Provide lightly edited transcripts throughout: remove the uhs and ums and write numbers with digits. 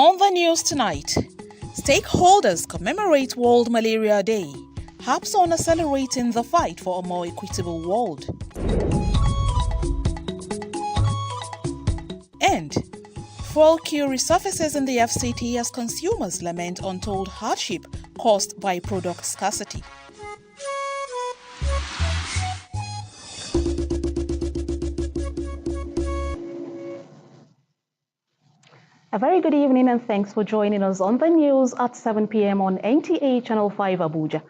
On the news tonight, stakeholders commemorate World Malaria Day. Hubs on accelerating the fight for a more equitable world. And fuel queue resurfaces in the FCT as consumers lament untold hardship caused by product scarcity. A very good evening and thanks for joining us on the news at 7 p.m. on NTA Channel 5 Abuja.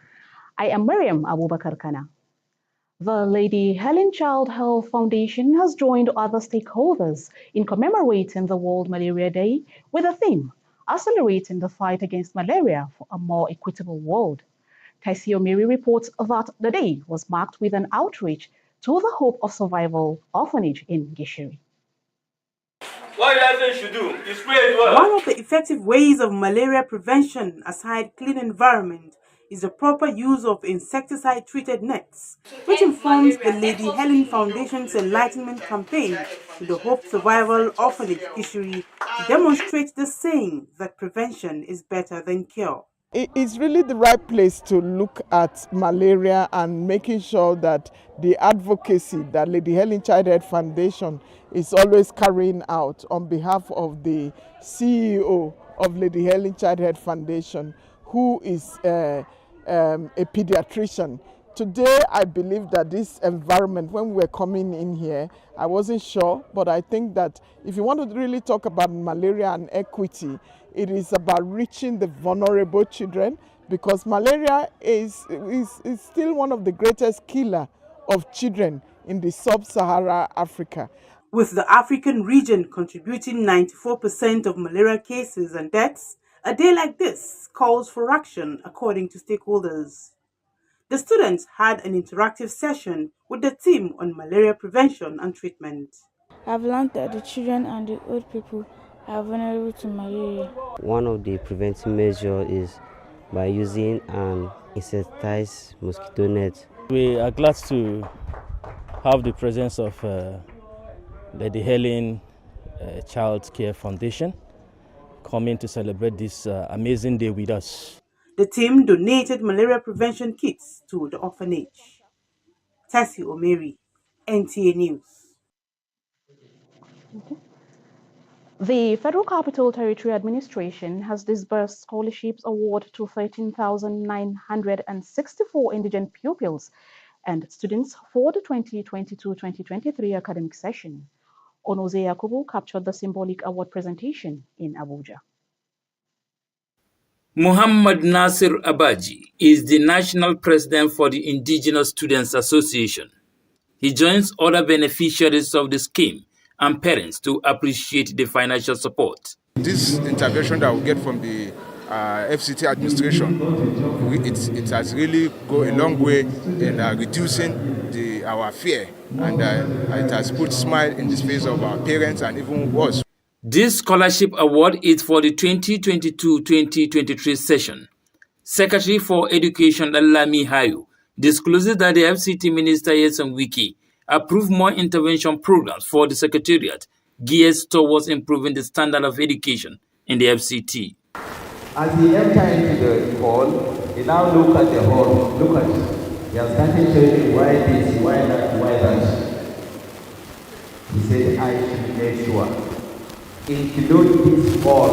I am Miriam Abubakar Kana. The Lady Helen Child Health Foundation has joined other stakeholders in commemorating the World Malaria Day with a theme, accelerating the fight against malaria for a more equitable world. Taisio Miri reports that the day was marked with an outreach to the Hope of Survival orphanage in Gishiri. What you should do is spray as well. One of the effective ways of malaria prevention, aside clean environment, is the proper use of insecticide-treated nets, which informs the Lady Helen Foundation's Enlightenment campaign to the Hope Survival Orphanage Gishiri to demonstrate the saying that prevention is better than cure. It's really the right place to look at malaria and making sure that the advocacy that Lady Helen Child Health Foundation is always carrying out on behalf of the CEO of Lady Helen Child Health Foundation, who is a pediatrician. Today, I believe that this environment, when we were coming in here, I wasn't sure, but I think that if you want to really talk about malaria and equity, it is about reaching the vulnerable children, because malaria is still one of the greatest killer of children in the sub-Sahara Africa. With the African region contributing 94% of malaria cases and deaths, a day like this calls for action, according to stakeholders. The students had an interactive session with the team on malaria prevention and treatment. I've learned that the children and the old people are vulnerable to malaria. One of the preventive measures is by using an insecticide mosquito net. We are glad to have the presence of Lady Helen Child Care Foundation coming to celebrate this amazing day with us. The team donated malaria prevention kits to the orphanage. Tassie Omeri, NTA News. The Federal Capital Territory Administration has disbursed scholarships award to 13,964 indigent pupils and students for the 2022-2023 academic session. Onoze Yakubu captured the symbolic award presentation in Abuja. Muhammad Nasir Abaji is the national president for the Indigenous Students Association. He joins other beneficiaries of the scheme and parents to appreciate the financial support. This intervention that we get from the FCT administration, it has really gone a long way in reducing our fear, and it has put a smile in the face of our parents and even worse. This scholarship award is for the 2022-2023 session. Secretary for Education Alami Hayo discloses that the FCT Minister Yeson Wiki approved more intervention programs for the Secretariat geared towards improving the standard of education in the FCT. As he entered into the hall, he now looked at the hall. Look at it. He has started showing why this, why that, why that. He said, I should make sure include this hall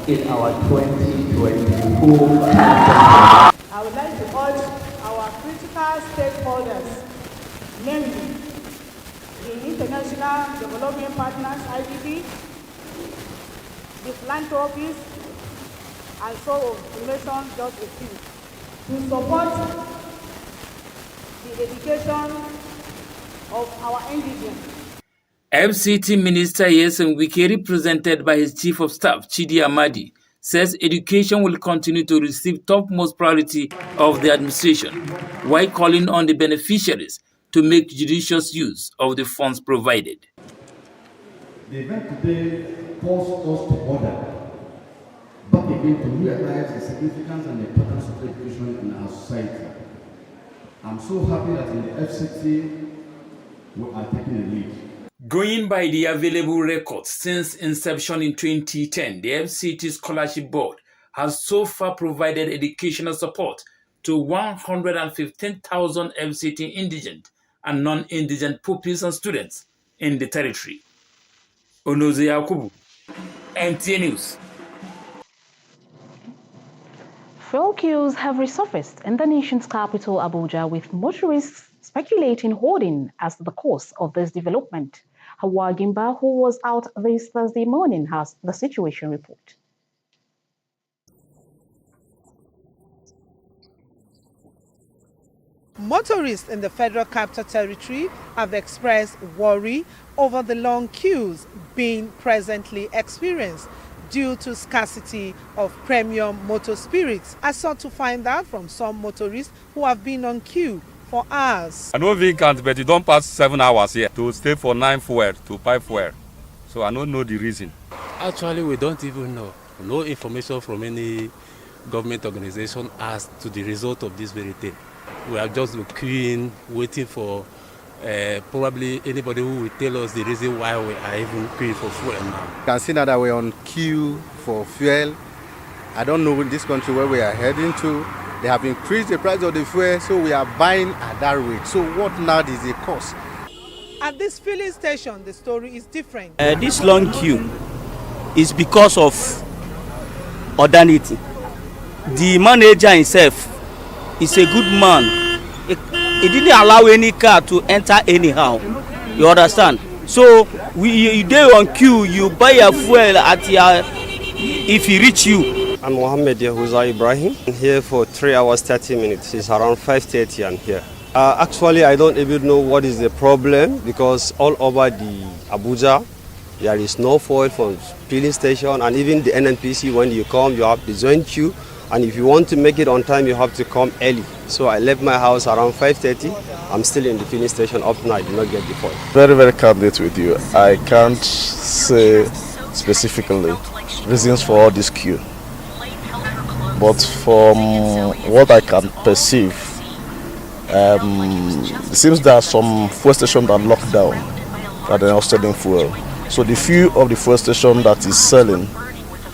in our 2024 campaign. I would like to urge our critical stakeholders, namely the International Development Partners, IDP, the philanthropists, and so on, donation just received, to support the education of our indigents. FCT Minister Yeson Wike, represented by his Chief of Staff, Chidi Amadi, says education will continue to receive topmost priority of the administration, while calling on the beneficiaries to make judicious use of the funds provided. The event today calls us to order back again to realize the significance and the importance of education in our society. I'm so happy that in the FCT we are taking a lead. Going by the available records since inception in 2010, the FCT Scholarship Board has so far provided educational support to 115,000 FCT indigent and non-indigent pupils and students in the territory. Onoze Yakubu, NTA News. Fuel queues have resurfaced in the nation's capital, Abuja, with motorists speculating hoarding as the cause of this development. Hawa Gimba, who was out this Thursday morning, has the situation report. Motorists in the Federal Capital Territory have expressed worry over the long queues being presently experienced due to scarcity of premium motor spirits. I sought to find out from some motorists who have been on queue for hours. I know we can't, but you don't pass 7 hours here to stay for 9 fuel, to buy fuel. So I don't know the reason. Actually, we don't even know. No information from any government organization as to the result of this very thing. We are just queuing, waiting for probably anybody who will tell us the reason why we are even queuing for fuel now. You can see now that we're on queue for fuel. I don't know in this country where we are heading to. They have increased the price of the fuel, so we are buying at that rate. So what now is the cost? At this filling station, the story is different. This long queue is because of urbanity. The manager himself is a good man. He didn't allow any car to enter anyhow. You understand? So you dey on queue, you buy your fuel at your, if he reach you. I'm Mohammed Yahuza Ibrahim. I'm here for 3 hours 30 minutes. It's around 5:30 I'm here. Actually, I don't even know what is the problem because all over the Abuja, there is no fuel for filling station, and even the NNPC, when you come, you have to join queue. And if you want to make it on time, you have to come early. So I left my house around 5:30. I'm still in the filling station up now. I did not get the fuel. Very, very candid with you. I can't say specifically reasons for all this queue. But from what I can perceive, it seems there are some fuel stations that locked down that are not selling fuel. So the few of the fuel station that is selling,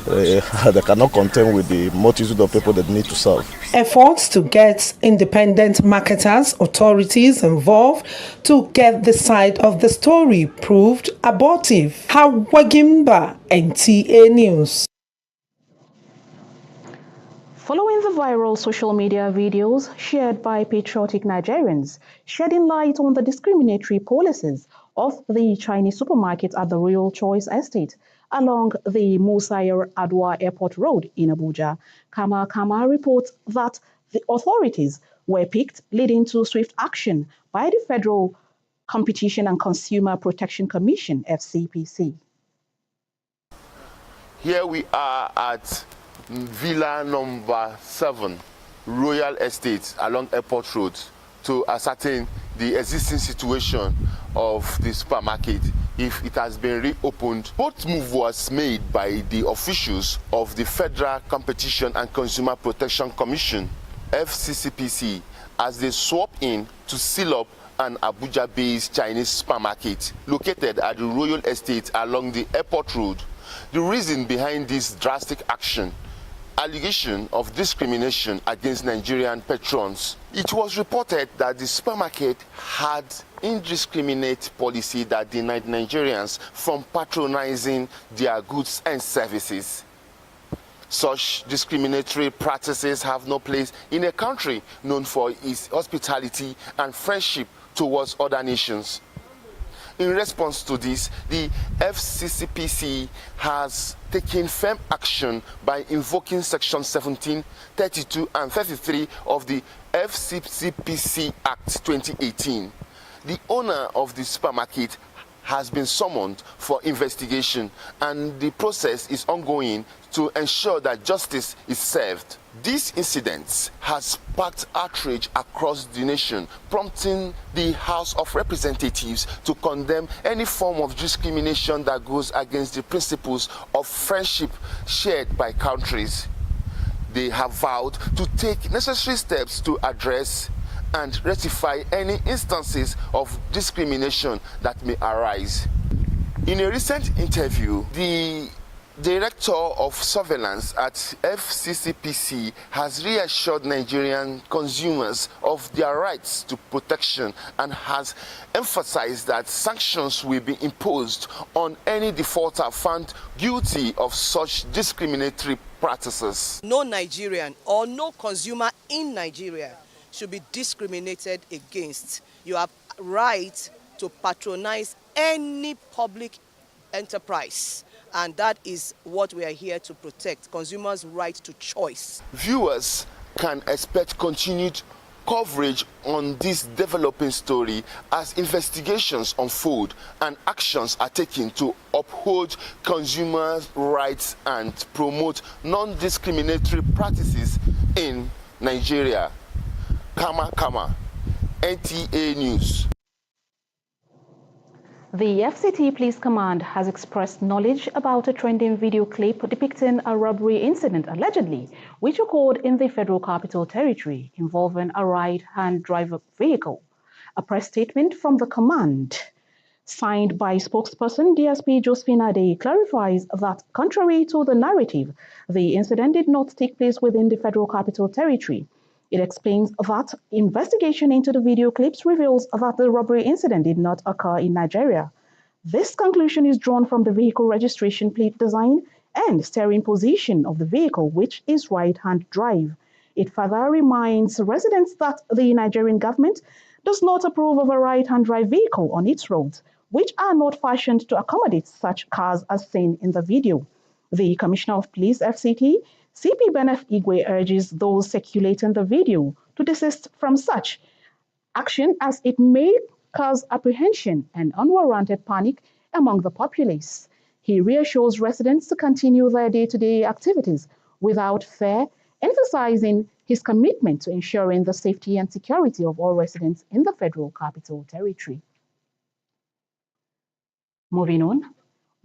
they cannot contend with the multitude of people that need to serve. Efforts to get independent marketers, authorities involved to get the side of the story proved abortive. Hawa Gimba, NTA News. Following the viral social media videos shared by patriotic Nigerians, shedding light on the discriminatory policies of the Chinese supermarket at the Royal Choice Estate along the Musayar Adwa Airport Road in Abuja, Kama reports that the authorities were picked, leading to swift action by the Federal Competition and Consumer Protection Commission, FCPC. Here we are at Villa number 7, Royal Estate along Airport Road, to ascertain the existing situation of the supermarket, if it has been reopened. Both move was made by the officials of the Federal Competition and Consumer Protection Commission, FCCPC, as they swap in to seal up an Abuja-based Chinese supermarket located at the Royal Estate along the Airport Road. The reason behind this drastic action: allegation of discrimination against Nigerian patrons. It was reported that the supermarket had indiscriminate policy that denied Nigerians from patronizing their goods and services. Such discriminatory practices have no place in a country known for its hospitality and friendship towards other nations. In response to this, the FCCPC has taken firm action by invoking Section 17, 32, and 33 of the FCCPC Act 2018. The owner of the supermarket has been summoned for investigation, and the process is ongoing to ensure that justice is served. This incident has sparked outrage across the nation, prompting the House of Representatives to condemn any form of discrimination that goes against the principles of friendship shared by countries. They have vowed to take necessary steps to address and rectify any instances of discrimination that may arise. In a recent interview, the Director of Surveillance at FCCPC has reassured Nigerian consumers of their rights to protection and has emphasized that sanctions will be imposed on any defaulter found guilty of such discriminatory practices. No Nigerian or no consumer in Nigeria should be discriminated against. You have right to patronize any public enterprise, and that is what we are here to protect, consumers' right to choice. Viewers can expect continued coverage on this developing story as investigations unfold and actions are taken to uphold consumers' rights and promote non-discriminatory practices in Nigeria. Kama, NTA News. The FCT Police Command has expressed knowledge about a trending video clip depicting a robbery incident, allegedly, which occurred in the Federal Capital Territory involving a right-hand drive vehicle. A press statement from the command, signed by spokesperson DSP Josephine Ade, clarifies that, contrary to the narrative, the incident did not take place within the Federal Capital Territory. It explains that investigation into the video clips reveals that the robbery incident did not occur in Nigeria. This conclusion is drawn from the vehicle registration plate design and steering position of the vehicle, which is right-hand drive. It further reminds residents that the Nigerian government does not approve of a right-hand drive vehicle on its roads, which are not fashioned to accommodate such cars as seen in the video. The Commissioner of Police, FCT, CP Benef Igwe, urges those circulating the video to desist from such action as it may cause apprehension and unwarranted panic among the populace. He reassures residents to continue their day-to-day activities without fear, emphasizing his commitment to ensuring the safety and security of all residents in the Federal Capital Territory. Moving on.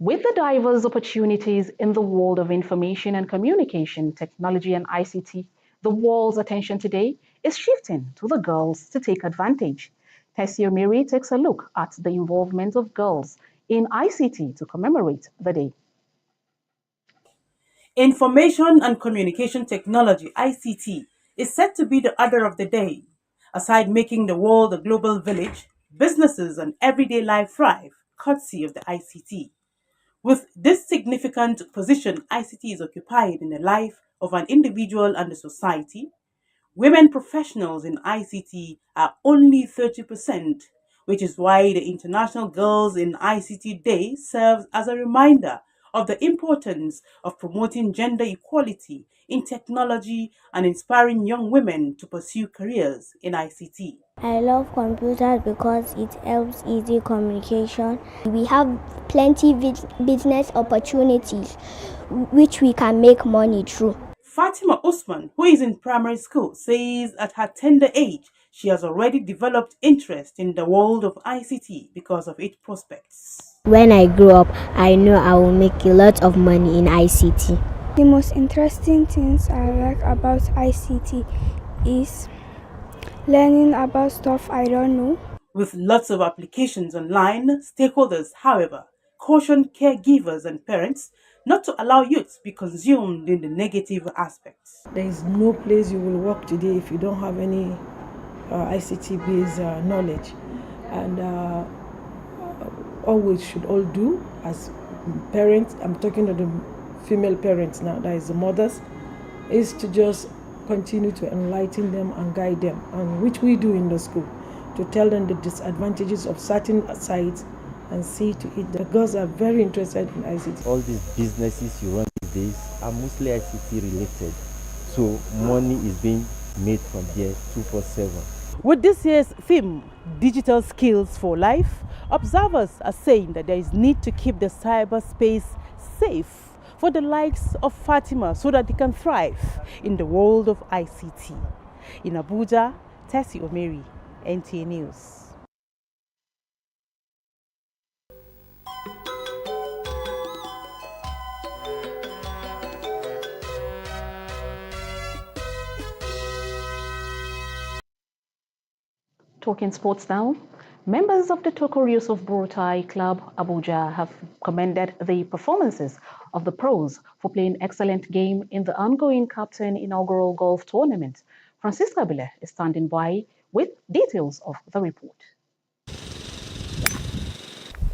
With the diverse opportunities in the world of information and communication, technology and ICT, the world's attention today is shifting to the girls to take advantage. Tessie Omiri takes a look at the involvement of girls in ICT to commemorate the day. Information and Communication Technology, ICT, is said to be the order of the day. Aside making the world a global village, businesses and everyday life thrive, courtesy of the ICT. With this significant position ICT is occupied in the life of an individual and the society, women professionals in ICT are only 30%, which is why the International Girls in ICT Day serves as a reminder of the importance of promoting gender equality in technology and inspiring young women to pursue careers in ICT. I love computers because it helps easy communication. We have plenty business opportunities which we can make money through. Fatima Usman, who is in primary school, says at her tender age, she has already developed interest in the world of ICT because of its prospects. When I grow up, I know I will make a lot of money in ICT. The most interesting things I like about ICT is learning about stuff I don't know. With lots of applications online, stakeholders, however, caution caregivers and parents not to allow youth to be consumed in the negative aspects. There is no place you will work today if you don't have any ICT-based knowledge. And all we should all do as parents, I'm talking to the female parents now, that is the mothers, is to just continue to enlighten them and guide them, and which we do in the school, to tell them the disadvantages of certain sites and see to it. The girls are very interested in ICT. All these businesses you run these days are mostly ICT related, so money is being made from there 24/7. With this year's theme, Digital Skills for Life, observers are saying that there is need to keep the cyberspace safe for the likes of Fatima so that they can thrive in the world of ICT. In Abuja, Tessie Omiri, NTA News. Talking sports now. Members of the Tukur Yusuf Burutai Club Abuja have commended the performances of the pros for playing excellent game in the ongoing Captain Inaugural Golf Tournament. Francisca Bile is standing by with details of the report.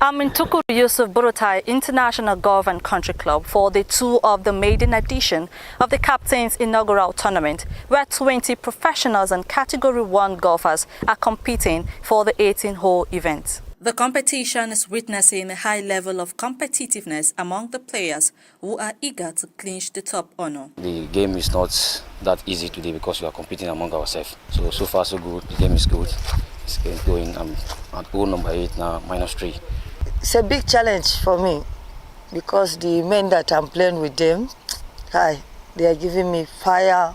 I'm in Tukur Yusuf Burutai International Golf and Country Club for the tour of the maiden edition of the Captain's Inaugural Tournament, where 20 professionals and Category 1 golfers are competing for the 18-hole event. The competition is witnessing a high level of competitiveness among the players who are eager to clinch the top honor. The game is not that easy today because we are competing among ourselves. So far so good, the game is good. It's going, I'm at hole number 8 now, -3. It's a big challenge for me because the men that I'm playing with them, they are giving me fire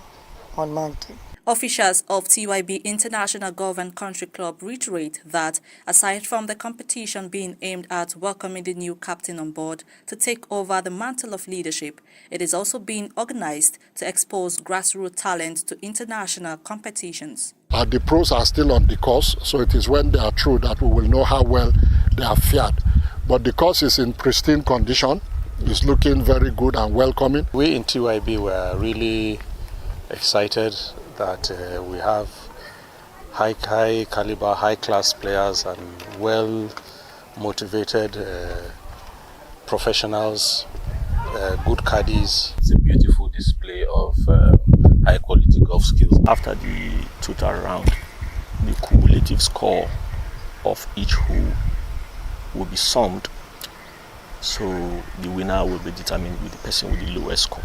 on mountain. Officials of TYB International Golf and Country Club reiterate that aside from the competition being aimed at welcoming the new captain on board to take over the mantle of leadership, it is also being organized to expose grassroots talent to international competitions. The pros are still on the course, so it is when they are through that we will know how well they are fared. But the course is in pristine condition. It's looking very good and welcoming. We in TYB were really excited that we have high caliber, high class players and well motivated professionals, good caddies. It's a beautiful display of high quality golf skills. After the total round, the cumulative score of each hole will be summed, so the winner will be determined with the person with the lowest score.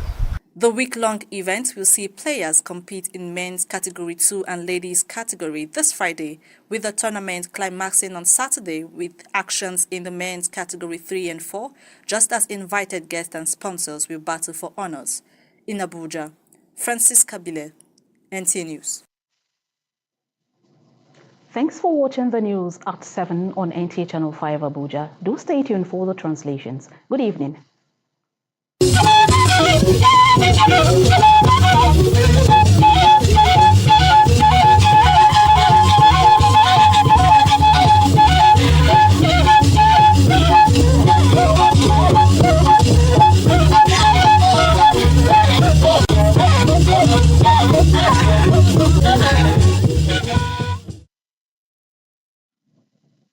The week-long event will see players compete in men's category 2 and ladies category this Friday, with the tournament climaxing on Saturday with actions in the men's category 3 and 4, just as invited guests and sponsors will battle for honors. In Abuja, Francisca Bile, NT News. Thanks for watching the news at 7 on NTA Channel 5 Abuja. Do stay tuned for the translations. Good evening.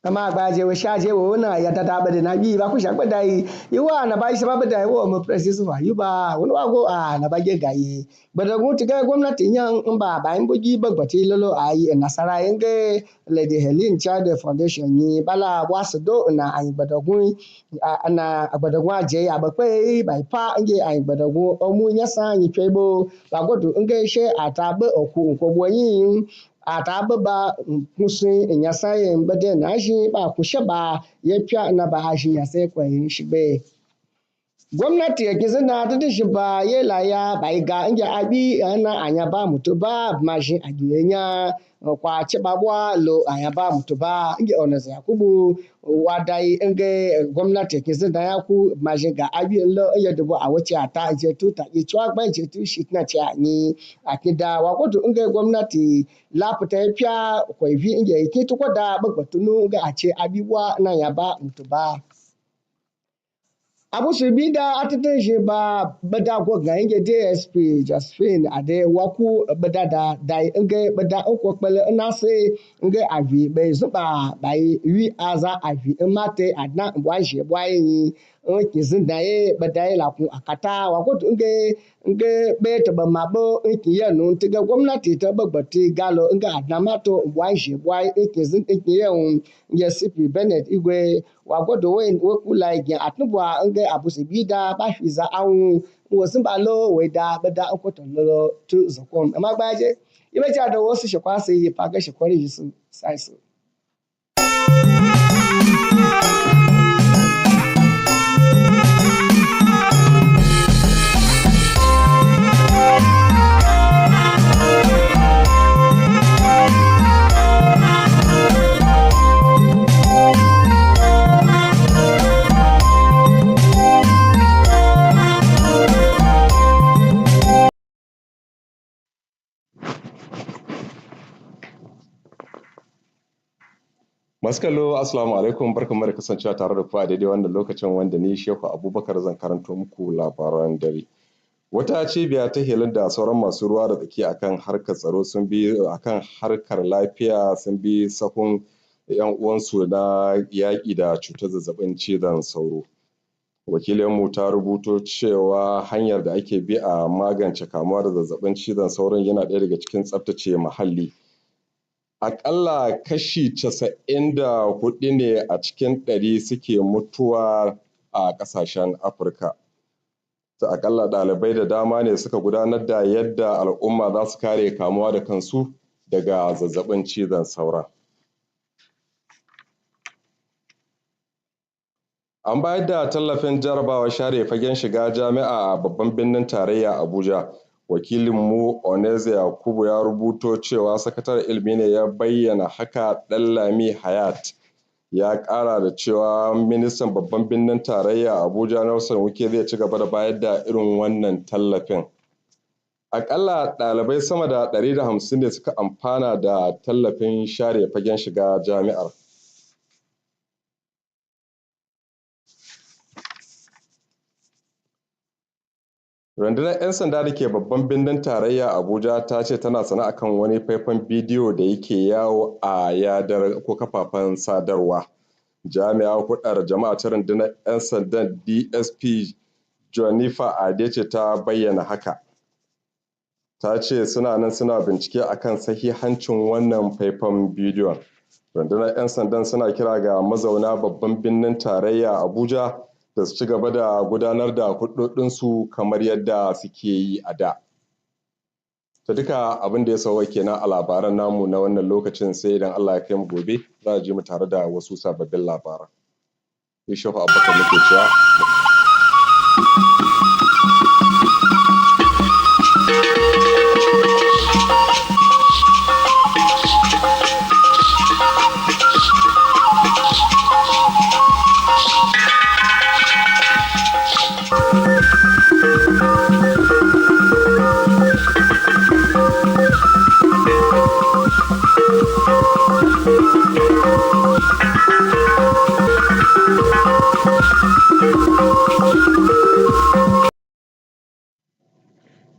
Ama baje we shaje wo na ya tata bade na bi ba ku shagba dai yiwa na ba shi ba bada wo mu president wa yuba wani wago na bage gayi bada guti ga gwamnati yan in ba in bugi bagbati lolo ayi nasara yenge Lady Helen Child Foundation ni bala wasu do na ayi bada gun ana bada gun aje abape bai pa nge ayi bada gun omu nyasa ni twebo ba godo nge she atabe oku nkogbo yin ataba musun inyasaye mbade na shi ba kushe ba ya fiya na ba shi ya sai kwayin shi be gwamnati ya kiza na ta shi ba ya laya ba ga inge abi na anya ba mutu ba mashi a giyenya kwa ci babwa lo anya ba mutu ba inge onas yakubu wadai inge gwamnati ya kiza da yaku mashi ga abi lo ya dubu a wace ata je tuta ya ciwa ban je tu shi na ci ani akida wa kotu inge gwamnati la fita ya fiya kwaifi inge yake tukwa da bagbatunu ga a ce abiwa na ya ba mutu ba abu su bi da atitin shi ba bada ko ga inge DSP Josephine ade waku bada da inge bada ko kpele na se inge avi be zuba bai wi aza avi mate adna bwa je bwa yin kizin da ye bada la ku akata wa ko inge be ta ba mabo kiye no tiga gwamnati ta bagbati galo inge adna mato bwa je bwa kizin kiye un CP Bennett igwe wa godo we kula igi atnubwa inge abusi bida ba fiza awun wosin ba lo we da bada okoto lo tu zakon amma gbaje ibe ja da wasu shi kwasa yi faga shi kwari su sai su Masu kallo assalamu alaikum barkanmu da kasancewa tare da ku a daidai wannan lokacin wanda ni Shehu Abubakar zan karanto muku labaran dare. Wata cibiya ta Helin da sauran masu ruwa da tsaki akan harkar tsaro sun bi akan harkar lafiya sun bi sahun 'yan uwansu na yaƙi da cutar zazzabin cizon sauro. Wakilinmu ta rubuto cewa hanyar da ake bi a magance kamuwa da zazzabin cizon sauron yana ɗaya daga cikin tsaftace muhalli. Aƙalla kashi 94 ne a cikin 100 suke mutuwa a ƙasashen Afirka. Aƙalla ɗalibai da dama ne suka gudanar da yadda al'umma za su kare kamuwa da kansu daga zazzabin cizon sauron. An bayar da tallafin jarrabawar share fagen shiga jami'a a babban birnin tarayya Abuja. Wakilinmu Oneze Yakubu ya rubuto cewa sakataren ilimi ne ya bayyana haka. Ɗanlami Hayat ya ƙara da cewa ministan babban birnin tarayya Abuja Nelson Wike zai ci gaba da bayar da irin wannan tallafin. Aƙalla ɗalibai sama da 150 ne suka amfana da tallafin share fagen shiga jami'ar. Rundunar 'yan sanda da ke babban birnin tarayya Abuja ta ce tana sane akan wani faifan bidiyo da yake yawo a yadar ko kafafen sadarwa. Jami'ar hulɗar jama'a ta rundunar 'yan sandan DSP Jennifer Ade ce ta bayyana haka. Ta ce suna nan suna bincike akan sahihancin wannan faifan bidiyon. Rundunar 'yan sandan suna kira ga mazauna babban birnin tarayya Abuja da su ci gaba da gudanar da hulɗoɗinsu kamar yadda suke yi a da. To duka abin da ya sauka kenan a labaran namu na wannan lokacin, sai idan Allah ya kai mu gobe za a ji mu tare da wasu sababbin labaran. Shehu Abubakar nake cewa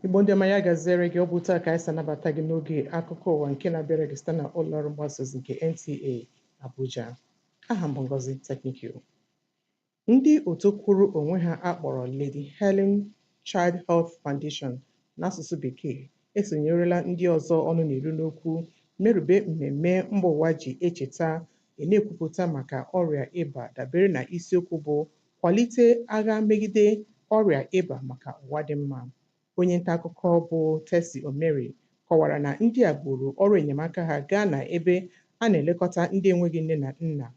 Igbo ndị ọma ya gaziere gị, ọ bụ taa ka anyị si anabata gị n'oge akụkọ ụwa nke na-abịara gị site na ụlọọrụ mgbasa ozi nke NTA Abuja. Aha m bụ Ngozi Teknikil. Ndị otu kwuru onwe ha akpọrọ Lady Helen Child Health Foundation n'asụsụ Bekee esonyerela ndị ọzọ ọnụ na-eru n'okwu merube mmemme mba ụwa ji echeta na-ekwupụta maka ọrịa ịba dabere na isiokwu bụ kwalite agha megide ọrịa ịba maka ụwa dị mma. Onye nta akụkọ bụ Tesi Omeri kọwara na ndị a buru ọrụ enyemaka ha gaa na ebe a na-elekọta ndị enweghị nne na nna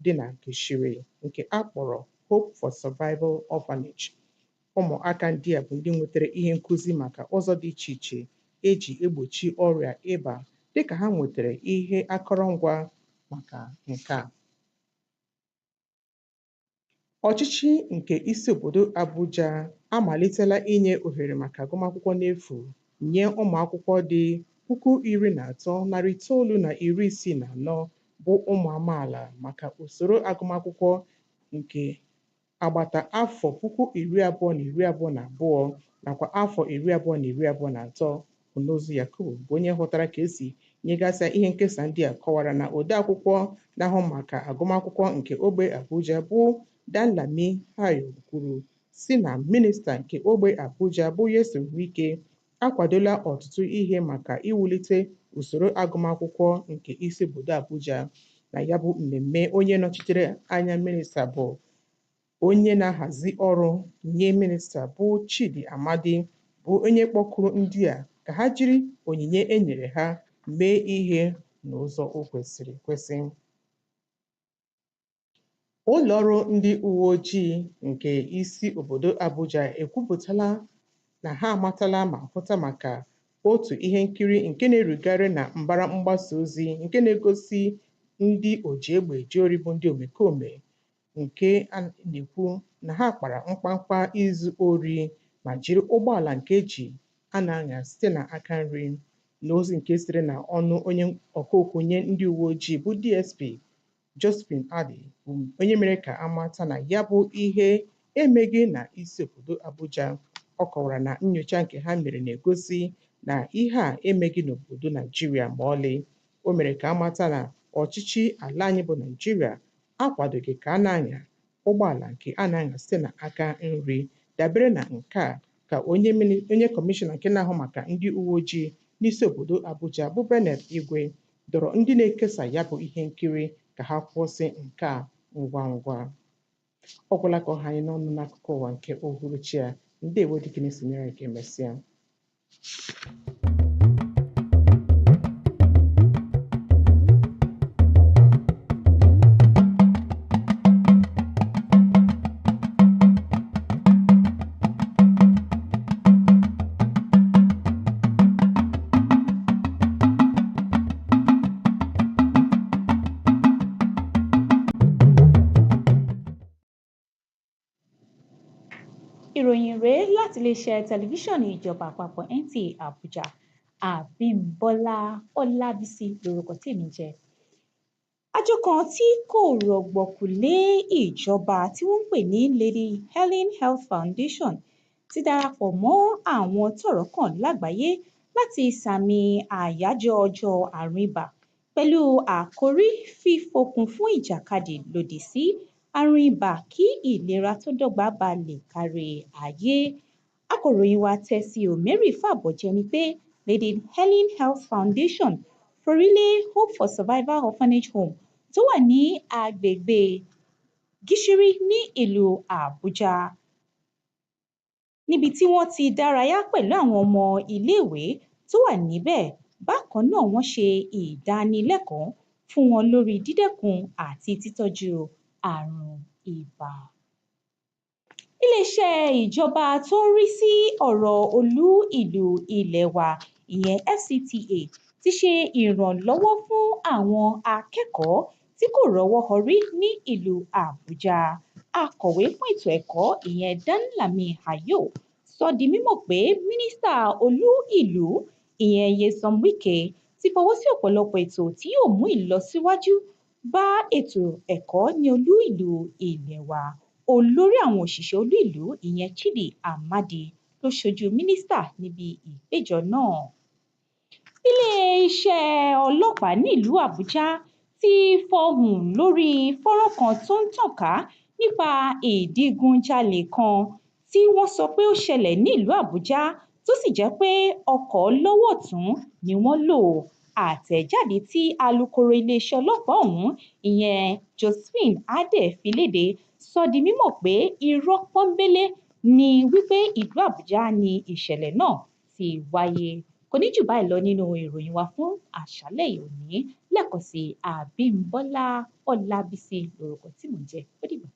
dị na Gishiri nke a kpọrọ Hope for Survival Orphanage. Ụmụaka ndị a bụ ndị nwetara ihe nkụzi maka ụzọ dị iche iche eji egbochi ọrịa ịba dịka ha nwetara ihe akụrụngwa maka nke a. Ọchịchị nke isi obodo Abuja amalitela inye ohere maka agụmakwụkwọ n'efu nye ụmụ akwụkwọ dị 13,964 bụ ụmụ amaala maka usoro agụmakwụkwọ nke agbata afọ 2022 nakwa afọ 2023. Onozu Yakubu bụ onye hụtara ka esi nyegasị ihe nkesa ndị a kọwara na odeakwụkwọ na-ahụ maka agụmakwụkwọ nke ogbe Abuja bụ Ɗanlami Hayat kwuru si na minista nke ogbe Abuja bụ Nyesom Wike akwadola ọtụtụ ihe maka iwulite usoro agụmakwụkwọ nke isi obodo Abuja. Na ya bụ mmemme, onye nọchitere anya minista bụ onye na-ahazi ọrụ nye minista bụ Chidi Amadi bụ onye kpọkuru ndị a ka ha jiri onyinye e nyere ha mee ihe n'ụzọ o kwesịrị ekwesị. Ụlọọrụ ndị uwe ojii nke isi obodo Abuja ekwupụtala na ha amatala ma hụta maka otu ihe nkiri nke na-erugara na mbara mgbasa ozi nke na-egosi ndị oji egbe eji ori bụ ndị omekome nke a na-ekwu na ha kpara mkpamkpa izu ori ma jiri ụgbọala nke eji a na-anya site n'aka nri. N'ozi nke sitere na ọnụ onye ọkaokwu nye ndị uwe ojii bụ DSP Josephine Adi bụ onye mere ka amata na ya bụ ihe emeghị na isi obodo Abuja. Ọ kọwara na nnyocha nke ha mere na-egosi na ihe a emeghị n'obodo Naijiria ma ọlị. O mere ka amata na ọchịchị ala anyị bụ Naijiria akwadoghị ka a na-anya ụgbọala nke a na-anya site n'aka nri. Dabere na nke a ka onye kọmishọna nke na-ahụ maka ndị uwe ojii n'isi obodo Abuja bụ Bernard Igwe dọrọ ndị na-ekesa ya bụ ihe nkiri ka ha kwụsị nke a ngwa ngwa. Ọ gwụla ka ọha anyị n'ọnụ n'akụkọ ụwa nke uhuruchi a. Ndewo dịkịta sinyere ka emesịa. Ìròyìn rèé láti iléeṣẹ́ tẹlifíṣọ̀nù ìjọba àpapọ̀ NTA Abuja. Àbímbọ́lá Ọlábísí lorúkọ tèmi jẹ́. Àjọ kan tí kò rọ̀gbọ̀kú lé ìjọba tí wọ́n ń pè ní Lady Helen Health Foundation ti darapọ̀ mọ́ àwọn tọ́rọ̀ kàn lágbàáyé láti sààmì àyájọ́ ọjọ́ àrùn ibà pẹ̀lú àkòrí fífòkun fún ìjàkadì lòdì sí àrùn ibà kí ìlera tó dọ́gba bá lè kárí ayé. Akọ̀ròyìn wa Tessy Omeri fàbọ̀jẹ́ ni pé Lady Helen Health Foundation forílé Hope for Survivor Orphanage Home tó wà ní agbègbè Gishiri ní ìlú Abuja, níbi tí wọ́n ti dárayá pẹ̀lú àwọn ọmọ iléèwé tó wà níbẹ̀. Bákan náà wọ́n ṣe ìdánilẹ́kọ̀ọ́ fún wọn lórí dídẹ́kun àti títọ́jú àrùn ibà. Iléeṣẹ́ ìjọba tó ń rí sí ọ̀rọ̀ olú ìlú ilẹ̀ wa ìyẹn FCTA ti ṣe ìrànlọ́wọ́ fún àwọn akẹ́kọ̀ọ́ tí kò rọ́wọ́ họrí ní ìlú Abuja. Akọ̀wé fún ètò ẹ̀kọ́ ìyẹn Danlami Ayo sọ di mímọ̀ pé mínísítà olú ìlú ìyẹn Nyesom Wike ti fọwọ́ sí ọ̀pọ̀lọpọ̀ ètò tí yóò mú ìlọsíwájú bá ètò ẹ̀kọ́ ní olú ìlú ilẹ̀ wa. Olórí àwọn òṣìṣẹ́ olú ìlú ìyẹn Chidi Amadi ló ṣojú mínísítà níbi ìpéjọ náà. Ilé-iṣẹ́ ọlọ́pàá nílùú Àbújá ti fọhùn lórí fọ́nrán kan tó ń tàn ká nípa ìdígunjalè kan tí wọ́n sọ pé ó ṣẹlẹ̀ nílùú Àbújá tó sì jẹ́ pé ọkọ̀ lọ́wọ́ ọ̀tún ni wọ́n lò. Àtẹ̀jáde tí alukoro iléeṣẹ́ ọlọ́pàá ọ̀hún ìyẹn Josephine Ade fi léde sọ di mímọ̀ pé irọ́ pọ́nbélé ni wípé ìlú Àbújá ni ìṣẹ̀lẹ̀ náà ti wáyé. Kò ní jù báyìí lọ nínú ìròyìn wa fún àṣálẹ́ òní. Lẹ́ẹ̀kan sí Àbímbọ́lá Ọlábísí lorúkọ tí mò ń jẹ́. Ó dìgbà.